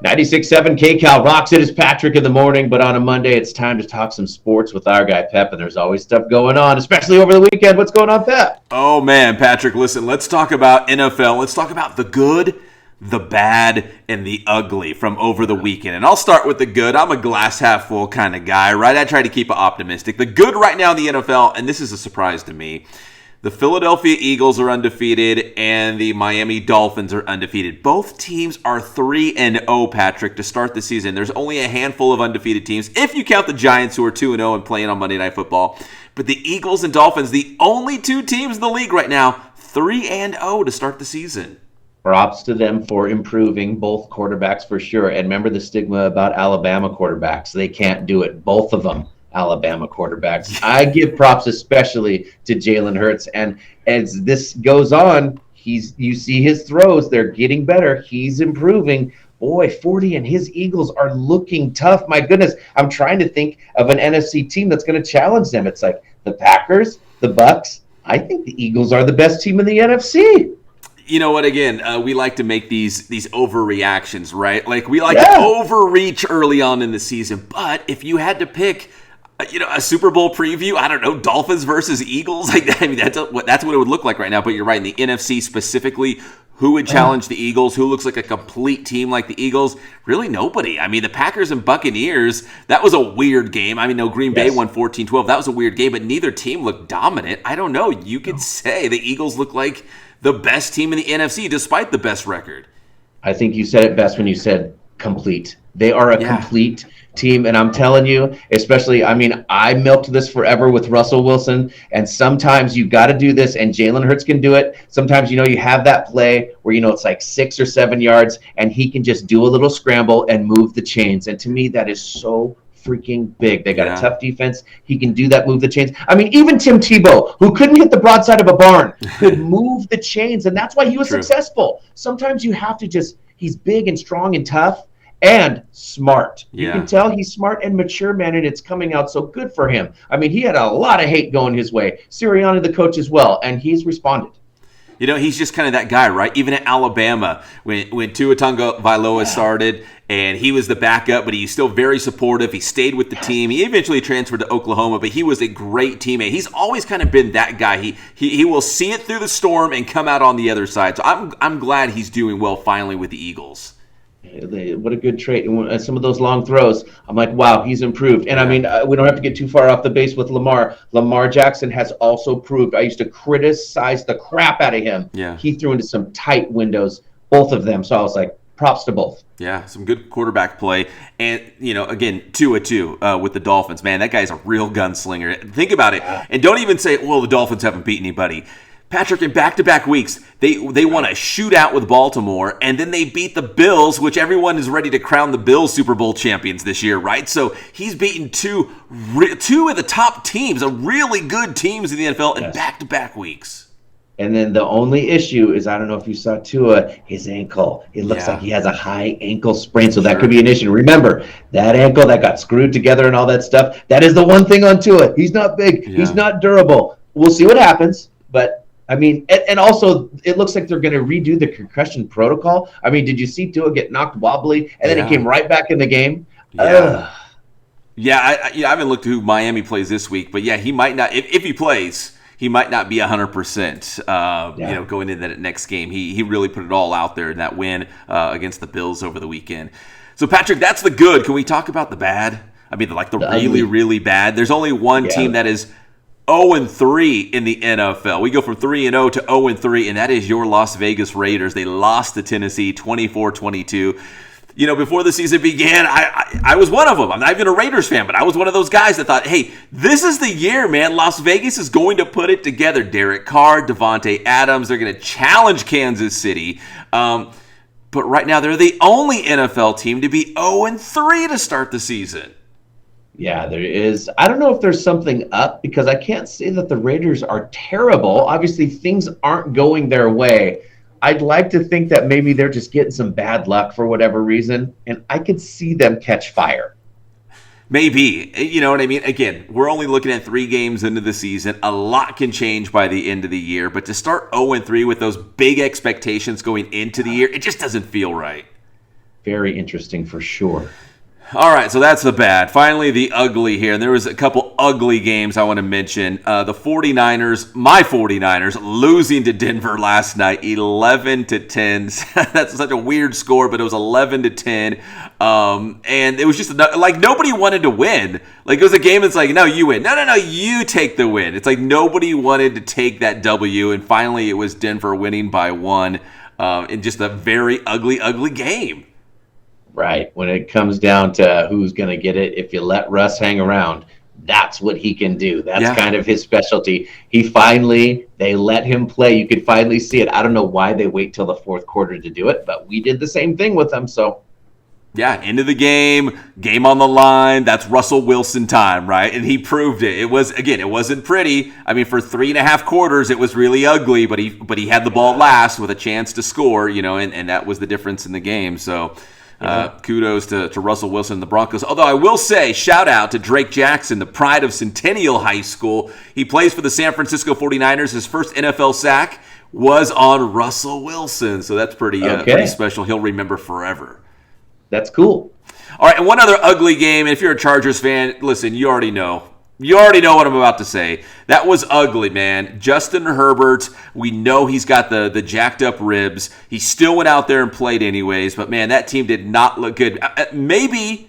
96.7 KCAL rocks. It is Patrick in the morning, but on a Monday, it's time to talk some sports with our guy, Pep, and there's always stuff going on, especially over the weekend. What's going on, Pep? Oh man, Patrick, listen, let's talk about NFL. Let's talk about the good, the bad, and the ugly from over the weekend. And I'll start with the good. I'm a glass half full kind of guy, right? I try to keep it optimistic. The good right now in the NFL, and this is a surprise to me, the Philadelphia Eagles are undefeated and the Miami Dolphins are undefeated. Both teams are 3-0, Patrick, to start the season. There's only a handful of undefeated teams, if you count the Giants, who are 2-0 and playing on Monday Night Football. But the Eagles and Dolphins, the only two teams in the league right now, 3-0 to start the season. Props to them for improving both quarterbacks for sure. And remember the stigma about Alabama quarterbacks. They can't do it. Both of them. Alabama quarterbacks. I give props especially to Jalen Hurts. And as this goes on, you see his throws, they're getting better. He's improving. Boy, 40 and his Eagles are looking tough. My goodness, I'm trying to think of an NFC team that's going to challenge them. It's like the Packers, the Bucks. I think the Eagles are the best team in the NFC. You know what? Again, we like to make these overreactions, right? Like we like to overreach early on in the season. But if you had to pick a Super Bowl preview, I don't know, Dolphins versus Eagles. I mean, that's what it would look like right now. But you're right, in the NFC specifically, who would challenge the Eagles? Who looks like a complete team like the Eagles? Really nobody. I mean, the Packers and Buccaneers, that was a weird game. I mean, no, Green Bay won 14-12. That was a weird game, but neither team looked dominant. I don't know. You could say the Eagles look like the best team in the NFC despite the best record. I think you said it best when you said complete. They are a complete team, and I'm telling you, especially, I mean, I milked this forever with Russell Wilson, and sometimes you got to do this, and Jalen Hurts can do it. Sometimes, you have that play where, it's like 6 or 7 yards, and he can just do a little scramble and move the chains, and to me, that is so freaking big. They got a tough defense. He can do that, move the chains. I mean, even Tim Tebow, who couldn't hit the broadside of a barn, could move the chains, and that's why he was successful. Sometimes you have to he's big and strong and tough, and smart. You can tell he's smart and mature, man, and it's coming out so good for him. I mean, he had a lot of hate going his way. Sirianni, the coach, as well, and he's responded. He's just kind of that guy, right? Even at Alabama, when Tua Tagovailoa started, and he was the backup, but he's still very supportive. He stayed with the team. He eventually transferred to Oklahoma, but he was a great teammate. He's always kind of been that guy. He will see it through the storm and come out on the other side. So I'm glad he's doing well finally with the Eagles. What a good trait. And some of those long throws, I'm like, wow, he's improved. And I mean, we don't have to get too far off the base with Lamar. Lamar Jackson has also proved. I used to criticize the crap out of him. Yeah. He threw into some tight windows, both of them. So I was like, props to both. Yeah, some good quarterback play. And, again, 2-2 with the Dolphins. Man, that guy's a real gunslinger. Think about it. And don't even say, well, the Dolphins haven't beat anybody. Patrick, in back-to-back weeks, they won a shootout with Baltimore, and then they beat the Bills, which everyone is ready to crown the Bills Super Bowl champions this year, right? So he's beaten two of the top teams, really good teams in the NFL, in back-to-back weeks. And then the only issue is, I don't know if you saw Tua, his ankle. It looks like he has a high ankle sprain, so that could be an issue. Remember, that ankle that got screwed together and all that stuff, that is the one thing on Tua. He's not big. Yeah. He's not durable. We'll see what happens, but I mean, and also it looks like they're going to redo the concussion protocol. I mean, did you see Tua get knocked wobbly, and then he came right back in the game? Yeah. I haven't looked at who Miami plays this week, but he might not. If he plays, he might not be 100%. Going into that next game, he really put it all out there in that win against the Bills over the weekend. So, Patrick, that's the good. Can we talk about the bad? I mean, the really, really bad. There's only one team that is 0-3 in the NFL. We go from 3-0 to 0-3, and that is your Las Vegas Raiders. They lost to Tennessee 24-22. Before the season began, I was one of them. I'm not even a Raiders fan, but I was one of those guys that thought, hey, this is the year, man. Las Vegas is going to put it together. Derek Carr, Devontae Adams, they're going to challenge Kansas City. But right now, they're the only NFL team to be 0-3 to start the season. Yeah, there is. I don't know if there's something up, because I can't say that the Raiders are terrible. Obviously, things aren't going their way. I'd like to think that maybe they're just getting some bad luck for whatever reason, and I could see them catch fire. Maybe. You know what I mean? Again, we're only looking at 3 games into the season. A lot can change by the end of the year, but to start 0-3 with those big expectations going into the year, it just doesn't feel right. Very interesting for sure. All right, so that's the bad. Finally, the ugly here. And there was a couple ugly games I want to mention. The 49ers, my 49ers, losing to Denver last night, 11-10. That's such a weird score, but it was 11-10. And it was just like nobody wanted to win. Like it was a game that's like, no, you win. No, you take the win. It's like nobody wanted to take that W. And finally, it was Denver winning by 1 in just a very ugly game. Right. When it comes down to who's going to get it, if you let Russ hang around, that's what he can do. That's kind of his specialty. They let him play. You could finally see it. I don't know why they wait till the fourth quarter to do it, but we did the same thing with them. So, yeah, end of the game on the line. That's Russell Wilson time, right? And he proved it. It wasn't pretty. I mean, for 3.5 quarters, it was really ugly, but he had the ball last with a chance to score, and that was the difference in the game. So, kudos to Russell Wilson and the Broncos. Although I will say, shout out to Drake Jackson, the pride of Centennial High School. He plays for the San Francisco 49ers. His first NFL sack was on Russell Wilson. So that's pretty special. He'll remember forever. That's cool. All right, and one other ugly game. If you're a Chargers fan, listen, you already know. You already know what I'm about to say. That was ugly, man. Justin Herbert, we know he's got the jacked up ribs. He still went out there and played anyways, but man, that team did not look good. Maybe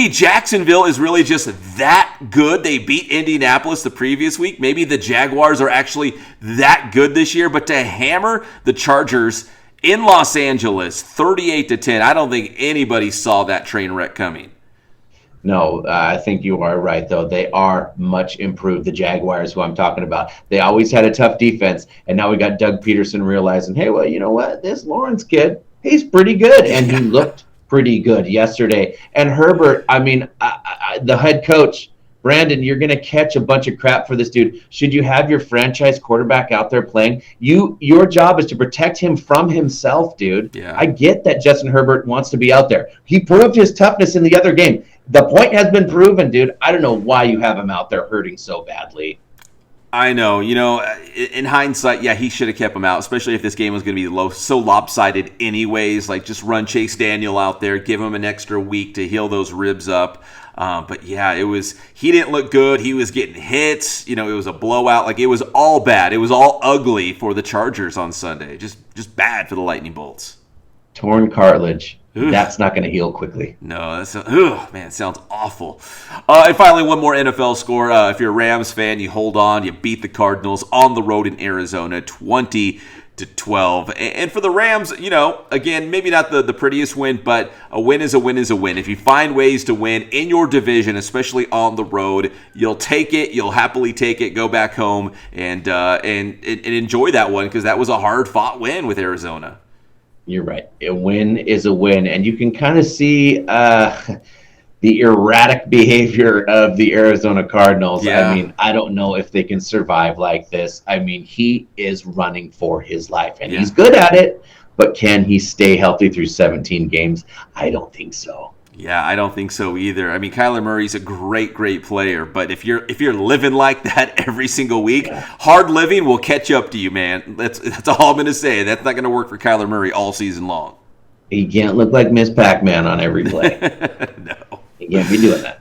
Jacksonville is really just that good. They beat Indianapolis the previous week. Maybe the Jaguars are actually that good this year, but to hammer the Chargers in Los Angeles 38-10, I don't think anybody saw that train wreck coming. No, I think you are right, though. They are much improved, the Jaguars, who I'm talking about. They always had a tough defense, and now we got Doug Peterson realizing, hey, well, you know what? This Lawrence kid, he's pretty good, and he looked pretty good yesterday. And Herbert, I mean, the head coach, Brandon, you're going to catch a bunch of crap for this dude. Should you have your franchise quarterback out there playing? Your job is to protect him from himself, dude. Yeah. I get that Justin Herbert wants to be out there. He proved his toughness in the other game. The point has been proven, dude. I don't know why you have him out there hurting so badly. I know. In hindsight, yeah, he should have kept him out, especially if this game was going to be so lopsided anyways. Like, just run Chase Daniel out there, give him an extra week to heal those ribs up. But yeah, he didn't look good. He was getting hits. It was a blowout. Like, it was all bad. It was all ugly for the Chargers on Sunday. Just bad for the Lightning Bolts. Torn cartilage. That's not going to heal quickly. No, it sounds awful. And finally, one more NFL score. If you're a Rams fan, you hold on. You beat the Cardinals on the road in Arizona, 20-12. And for the Rams, again, maybe not the prettiest win, but a win is a win is a win. If you find ways to win in your division, especially on the road, you'll take it. You'll happily take it. Go back home and enjoy that one, because that was a hard-fought win with Arizona. You're right. A win is a win. And you can kind of see the erratic behavior of the Arizona Cardinals. Yeah. I mean, I don't know if they can survive like this. I mean, he is running for his life, and he's good at it. But can he stay healthy through 17 games? I don't think so. Yeah, I don't think so either. I mean, Kyler Murray's a great player, but if you're living like that every single week, hard living will catch up to you, man. That's all I'm going to say. That's not going to work for Kyler Murray all season long. He can't look like Miss Pac-Man on every play. No. He can't be doing that.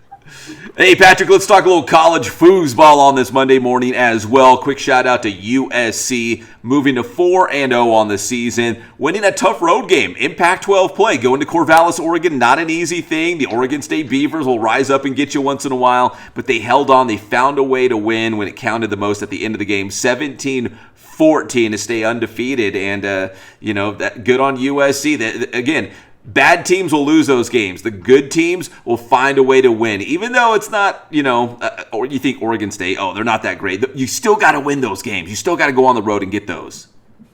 Hey, Patrick, let's talk a little college foosball on this Monday morning as well. Quick shout out to USC, moving to 4-0 on the season, winning a tough road game in Pac-12 play. Going to Corvallis, Oregon, not an easy thing. The Oregon State Beavers will rise up and get you once in a while, but they held on. They found a way to win when it counted the most at the end of the game, 17-14 to stay undefeated. And, that good on USC. Again, bad teams will lose those games. The good teams will find a way to win. Even though it's not, or you think Oregon State, they're not that great. You still got to win those games. You still got to go on the road and get those.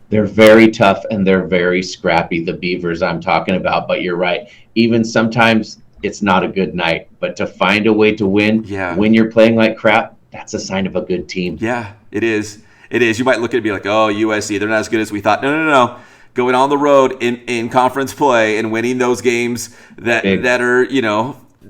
They're very tough, and they're very scrappy, the Beavers I'm talking about. But you're right. Even sometimes it's not a good night. But to find a way to win when you're playing like crap, that's a sign of a good team. Yeah, it is. It is. You might look at it and be like, USC, they're not as good as we thought. No. Going on the road in conference play and winning those games that are,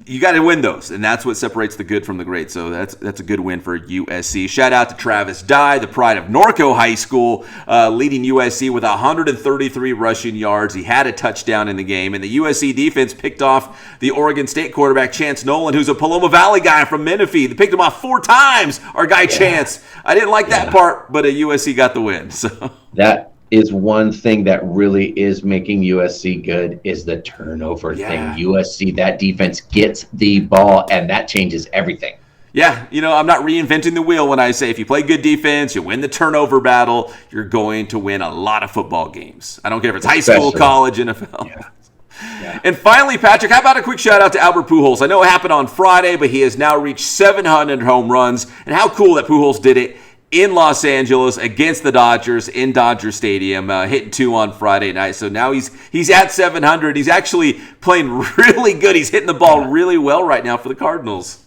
you got to win those, and that's what separates the good from the great. So that's a good win for USC. Shout out to Travis Dye, the pride of Norco High School, leading USC with 133 rushing yards. He had a touchdown in the game, and the USC defense picked off the Oregon State quarterback Chance Nolan, who's a Paloma Valley guy from Menifee. They picked him off 4 times. Our guy Chance. I didn't like that part, but USC got the win. So that is one thing that really is making USC good is the turnover thing. USC, that defense gets the ball, and that changes everything. Yeah, I'm not reinventing the wheel when I say if you play good defense, you win the turnover battle, you're going to win a lot of football games. I don't care if it's high school, college, NFL. Yeah. And finally, Patrick, how about a quick shout out to Albert Pujols? I know it happened on Friday, but he has now reached 700 home runs. And how cool that Pujols did it in Los Angeles against the Dodgers in Dodger Stadium, hitting 2 on Friday night. So now he's at 700. He's actually playing really good. He's hitting the ball really well right now for the Cardinals.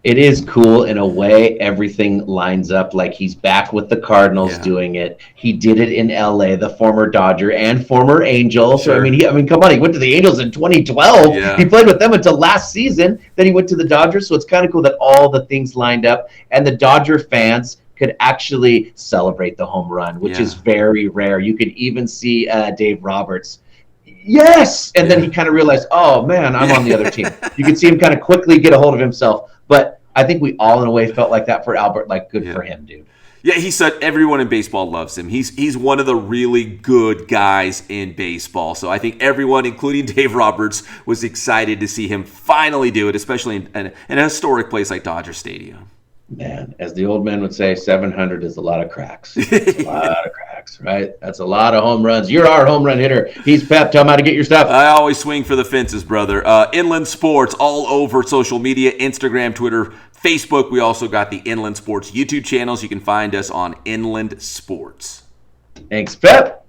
It is cool in a way. Everything lines up like he's back with the Cardinals doing it. He did it in LA, the former Dodger and former Angel. So I mean, come on, he went to the Angels in 2012. Yeah. He played with them until last season. Then he went to the Dodgers. So it's kind of cool that all the things lined up, and the Dodger fans could actually celebrate the home run, which is very rare. You could even see Dave Roberts. Yes! And then he kind of realized, oh, man, I'm on the other team. You could see him kind of quickly get a hold of himself. But I think we all, in a way, felt like that for Albert. Like, good for him, dude. Yeah, he said everyone in baseball loves him. He's one of the really good guys in baseball. So I think everyone, including Dave Roberts, was excited to see him finally do it, especially in a historic place like Dodger Stadium. Man, as the old man would say, 700 is a lot of cracks. It's a lot of cracks, right? That's a lot of home runs. You're our home run hitter. He's Pep. Tell him how to get your stuff. I always swing for the fences, brother. Inland Sports all over social media, Instagram, Twitter, Facebook. We also got the Inland Sports YouTube channels. You can find us on Inland Sports. Thanks, Pep.